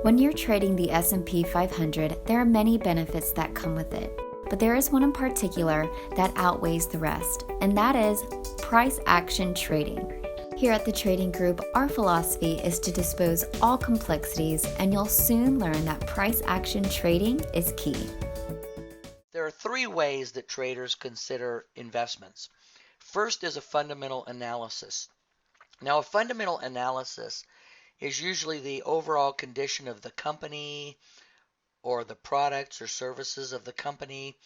When you're trading the S&P 500, there are many benefits that come with it, but there is one in particular that outweighs the rest, and that is price action trading. Here at the Trading Group, our philosophy is to dispose all complexities, and you'll soon learn that price action trading is key. There are three ways that traders consider investments. First is a fundamental analysis. Now, a fundamental analysis is usually the overall condition of the company or the products or services of the company,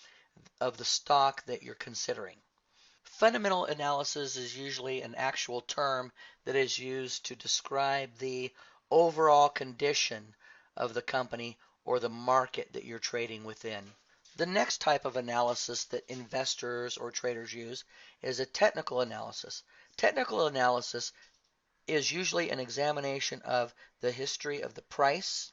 of the stock that you're considering. Fundamental analysis is usually an actual term that is used to describe the overall condition of the company or the market that you're trading within. The next type of analysis that investors or traders use is a technical analysis. Technical analysis is usually an examination of the history of the price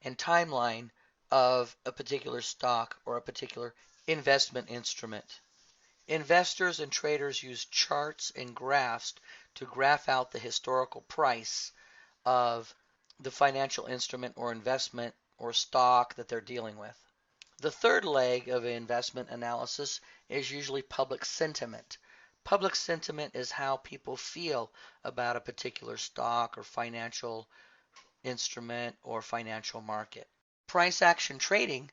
and timeline of a particular stock or a particular investment instrument. Investors and traders use charts and graphs to graph out the historical price of the financial instrument or investment or stock that they're dealing with. The third leg of investment analysis is usually public sentiment. Public sentiment is how people feel about a particular stock or financial instrument or financial market. Price action trading,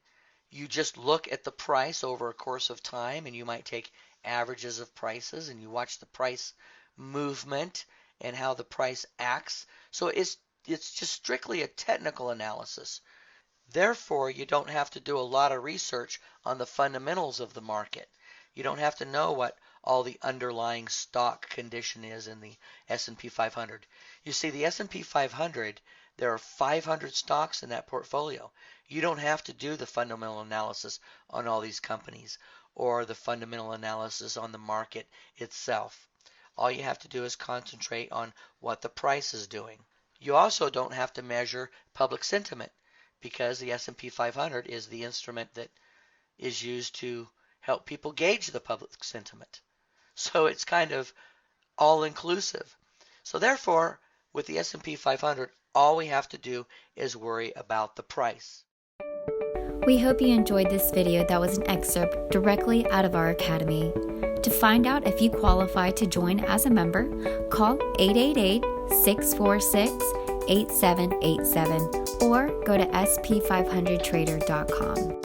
you just look at the price over a course of time, and you might take averages of prices and you watch the price movement and how the price acts. So it's just strictly a technical analysis. Therefore, you don't have to do a lot of research on the fundamentals of the market. You don't have to know what all the underlying stock condition is in the S&P 500. You see, the S&P 500, there are 500 stocks in that portfolio. You don't have to do the fundamental analysis on all these companies or the fundamental analysis on the market itself. All you have to do is concentrate on what the price is doing. You also don't have to measure public sentiment because the S&P 500 is the instrument that is used to help people gauge the public sentiment. So it's kind of all-inclusive. So therefore, with the S&P 500, all we have to do is worry about the price. We hope you enjoyed this video that was an excerpt directly out of our academy. To find out if you qualify to join as a member, call 888-646-8787 or go to sp500trader.com.